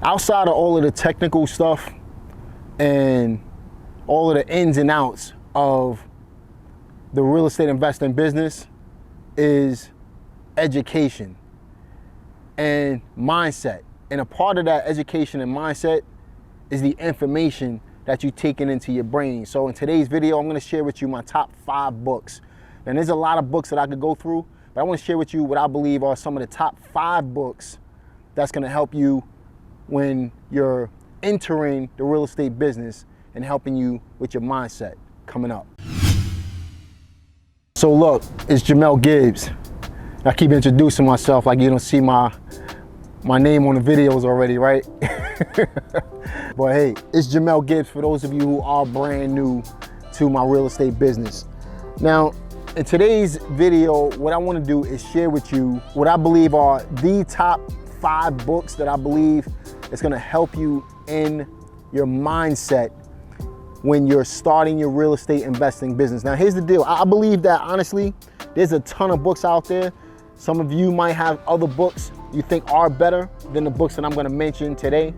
Outside of all of the technical stuff and all of the ins and outs of the real estate investing business is education and mindset. And a part of that education and mindset is the information that you're taking into your brain. So in today's video, I'm gonna share with you my top 5 books. And there's a lot of books that I could go through, but I wanna share with you what I believe are some of the top 5 books that's gonna help you when you're entering the real estate business and helping you with your mindset coming up. So look, it's Jamel Gibbs. I keep introducing myself like you don't see my name on the videos already, right? But hey, it's Jamel Gibbs for those of you who are brand new to my real estate business. Now, in today's video, what I want to do is share with you what I believe are the top 5 books that I believe is going to help you in your mindset when you're starting your real estate investing business. Now, here's the deal. I believe that honestly, there's a ton of books out there. Some of you might have other books you think are better than the books that I'm going to mention today.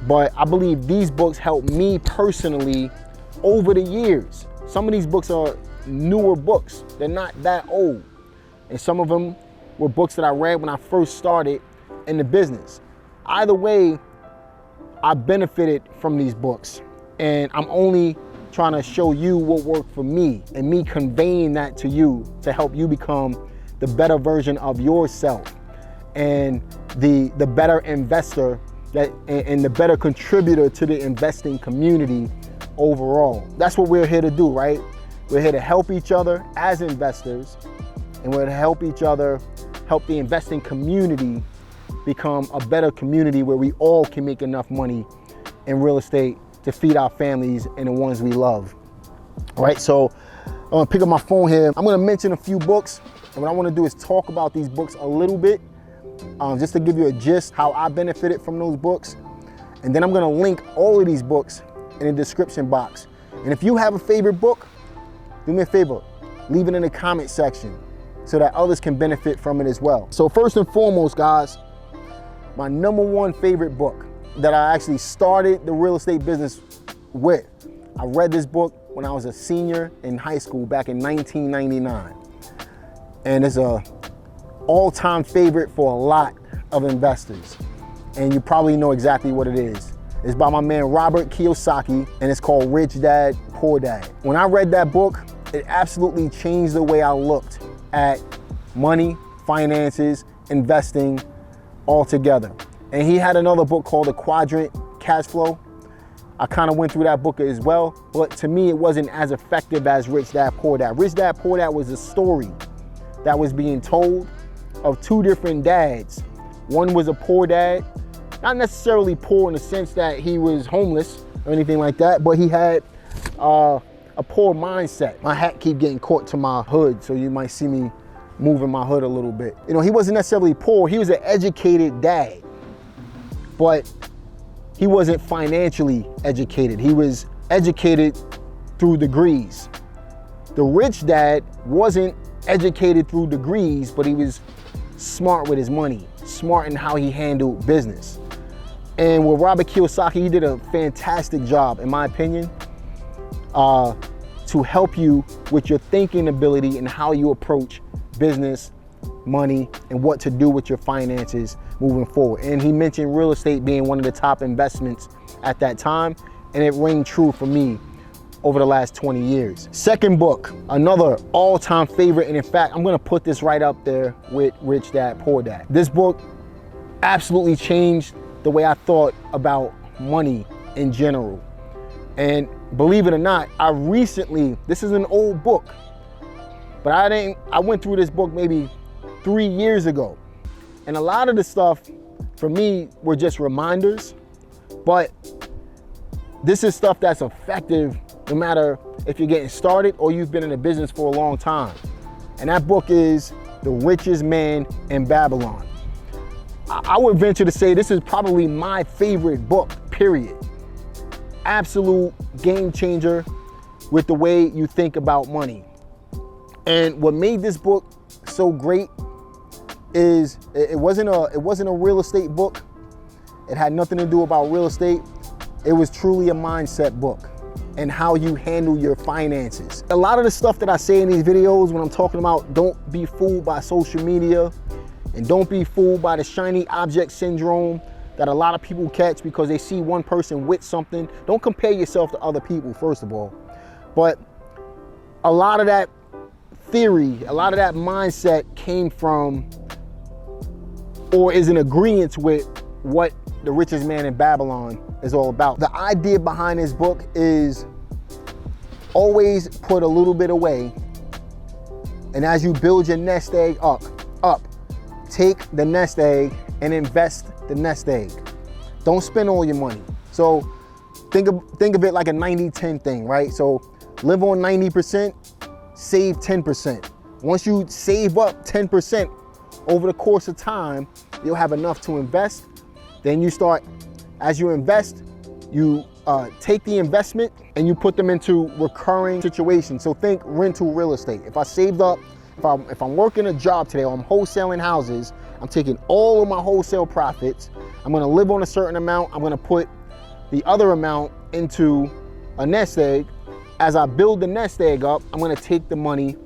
But I believe these books helped me personally over the years. Some of these books are newer books. They're not that old. And some of them were books that I read when I first started in the business. Either way, I benefited from these books. And I'm only trying to show you what worked for me and me conveying that to you to help you become the better version of yourself and the better investor and the better contributor to the investing community overall. That's what we're here to do, right? We're here to help each other as investors, and we're here to help each other, help the investing community become a better community where we all can make enough money in real estate to feed our families and the ones we love. All right, so I'm gonna pick up my phone here. I'm gonna mention a few books, and what I wanna do is talk about these books a little bit, just to give you a gist how I benefited from those books. And then I'm gonna link all of these books in the description box. And if you have a favorite book, do me a favor, leave it in the comment section so that others can benefit from it as well. So first and foremost, guys, my #1 favorite book that I actually started the real estate business with. I read this book when I was a senior in high school back in 1999. And it's a all-time favorite for a lot of investors. And you probably know exactly what it is. It's by my man Robert Kiyosaki, and it's called Rich Dad, Poor Dad. When I read that book, it absolutely changed the way I looked at money, finances, investing altogether. And he had another book called The Quadrant Cash Flow. I kind of went through that book as well, but to me, it wasn't as effective as Rich Dad, Poor Dad. Rich Dad, Poor Dad was a story that was being told of 2 different dads. One was a poor dad, not necessarily poor in the sense that he was homeless or anything like that, but he had a poor mindset. My hat keep getting caught to my hood, so you might see me moving my hood a little bit. You know, he wasn't necessarily poor, he was an educated dad, but he wasn't financially educated. He was educated through degrees. The rich dad wasn't educated through degrees, but he was smart with his money, smart in how he handled business. And with Robert Kiyosaki, he did a fantastic job, in my opinion, to help you with your thinking ability and how you approach business, money, and what to do with your finances moving forward. And he mentioned real estate being one of the top investments at that time, and it rang true for me over the last 20 years. Second book, another all-time favorite, and in fact, I'm gonna put this right up there with Rich Dad, Poor Dad. This book absolutely changed the way I thought about money in general. And believe it or not, this is an old book, but I went through this book maybe 3 years ago. And a lot of the stuff for me were just reminders, but this is stuff that's effective no matter if you're getting started or you've been in the business for a long time. And that book is The Richest Man in Babylon. I would venture to say this is probably my favorite book, period. Absolute game changer with the way you think about money. And what made this book so great is it wasn't a real estate book. It had nothing to do about real estate. It was truly a mindset book and how you handle your finances. A lot of the stuff that I say in these videos when I'm talking about don't be fooled by social media and don't be fooled by the shiny object syndrome that a lot of people catch because they see one person with something. Don't compare yourself to other people, first of all. But a lot of that theory, a lot of that mindset came from or is in agreement with what the Richest Man in Babylon is all about. The idea behind this book is always put a little bit away, and as you build your nest egg up, take the nest egg and invest the nest egg. Don't spend all your money. So think of it like a 90-10 thing, right? So live on 90%, save 10%. Once you save up 10% over the course of time, you'll have enough to invest. Then you start, as you invest, you take the investment and you put them into recurring situations. So think rental real estate. If I saved up, if I'm working a job today or I'm wholesaling houses, I'm taking all of my wholesale profits. I'm gonna live on a certain amount. I'm gonna put the other amount into a nest egg. As I build the nest egg up, I'm gonna take the money,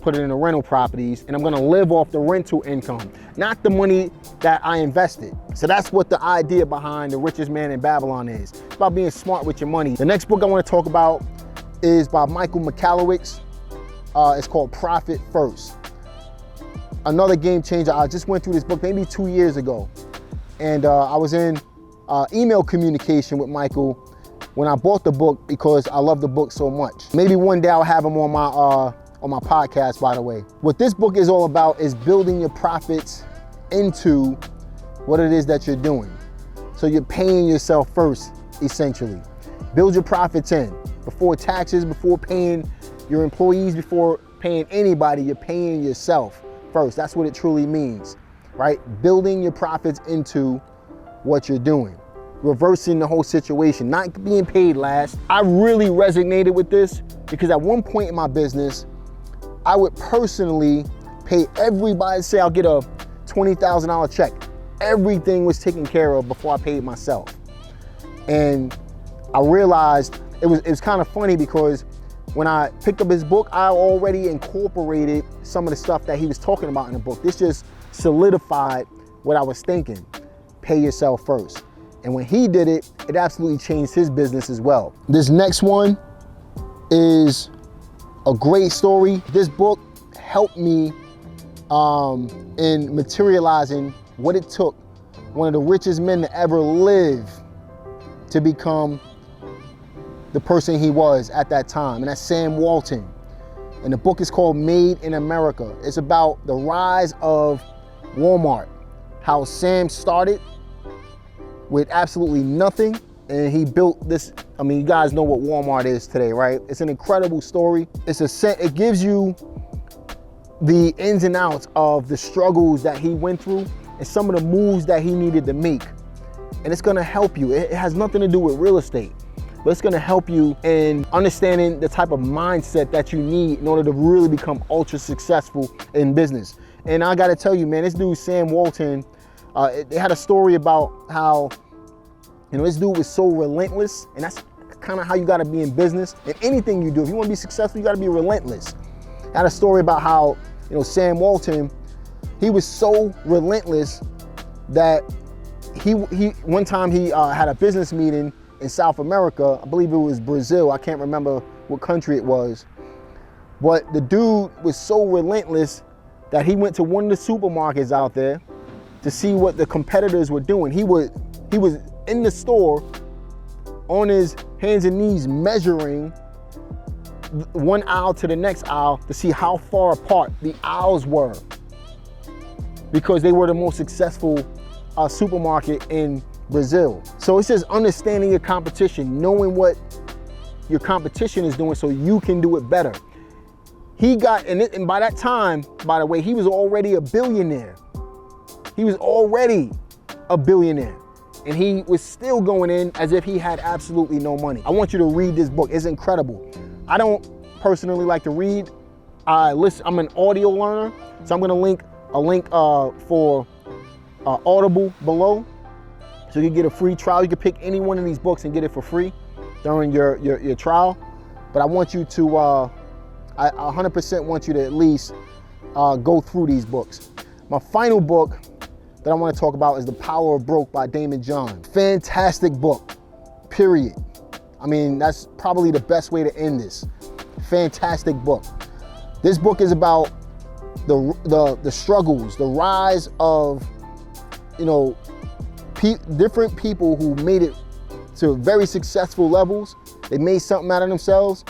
put it into rental properties, and I'm gonna live off the rental income, not the money that I invested. So that's what the idea behind The Richest Man in Babylon is. It's about being smart with your money. The next book I wanna talk about is by Michael Michalowicz. It's called Profit First. Another game changer. I just went through this book maybe 2 years ago. And I was in email communication with Michael when I bought the book because I love the book so much. Maybe one day I'll have him on my podcast, by the way. What this book is all about is building your profits into what it is that you're doing. So you're paying yourself first, essentially. Build your profits in. Before taxes, before paying your employees, before paying anybody, you're paying yourself first. That's what it truly means, right? Building your profits into what you're doing. Reversing the whole situation, not being paid last. I really resonated with this because at one point in my business, I would personally pay everybody. Say I'll get a $20,000 check. Everything was taken care of before I paid myself. And I realized it was kind of funny because when I picked up his book, I already incorporated some of the stuff that he was talking about in the book. This just solidified what I was thinking. Pay yourself first. And when he did it, it absolutely changed his business as well. This next one is a great story. This book helped me in materializing what it took one of the richest men to ever live to become the person he was at that time, and that's Sam Walton. And the book is called Made in America. It's about the rise of Walmart, how Sam started with absolutely nothing, and he built this. I mean, you guys know what Walmart is today, right? It's an incredible story. It gives you the ins and outs of the struggles that he went through and some of the moves that he needed to make. And it's gonna help you. It has nothing to do with real estate, but it's gonna help you in understanding the type of mindset that you need in order to really become ultra successful in business. And I gotta tell you, man, this dude, Sam Walton, they had a story about how, this dude was so relentless, and that's kind of how you gotta be in business. And anything you do, if you wanna be successful, you gotta be relentless. I had a story about how, Sam Walton, he was so relentless that he one time he had a business meeting in South America. I believe it was Brazil. I can't remember what country it was. But the dude was so relentless that he went to one of the supermarkets out there to see what the competitors were doing. He was in the store on his hands and knees measuring one aisle to the next aisle to see how far apart the aisles were, because they were the most successful supermarket in Brazil. So it's just understanding your competition, knowing what your competition is doing so you can do it better. He got, and by that time, by the way, he was already a billionaire. He was already a billionaire. And he was still going in as if he had absolutely no money. I want you to read this book. It's incredible. I don't personally like to read. I'm an audio learner, so I'm gonna link a link for Audible below. So you can get a free trial. You can pick any one of these books and get it for free during your trial. But I want you to, I 100% want you to at least go through these books. My final book that I want to talk about is The Power of Broke by Damon John. Fantastic book, period. I mean, that's probably the best way to end this. Fantastic book. This book is about the struggles, the rise of, you know, different people who made it to very successful levels. They made something out of themselves,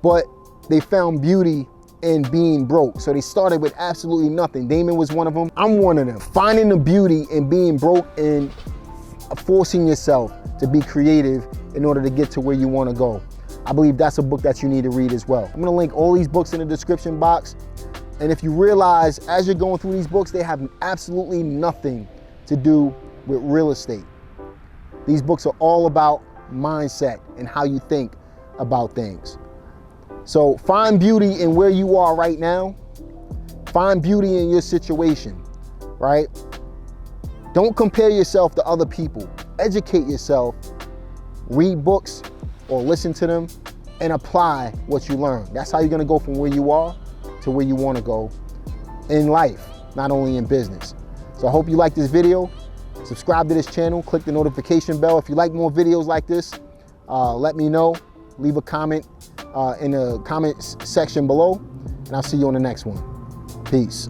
but they found beauty in being broke. So they started with absolutely nothing. Damon was one of them. I'm one of them. Finding the beauty in being broke and forcing yourself to be creative in order to get to where you want to go. I believe that's a book that you need to read as well. I'm going to link all these books in the description box. And if you realize as you're going through these books, they have absolutely nothing to do with real estate. These books are all about mindset and how you think about things. So find beauty in where you are right now. Find beauty in your situation, right? Don't compare yourself to other people. Educate yourself, read books or listen to them, and apply what you learn. That's how you're gonna go from where you are to where you wanna go in life, not only in business. So I hope you like this video. Subscribe to this channel, click the notification bell. If you like more videos like this, let me know. Leave a comment in the comment section below, and I'll see you on the next one. Peace.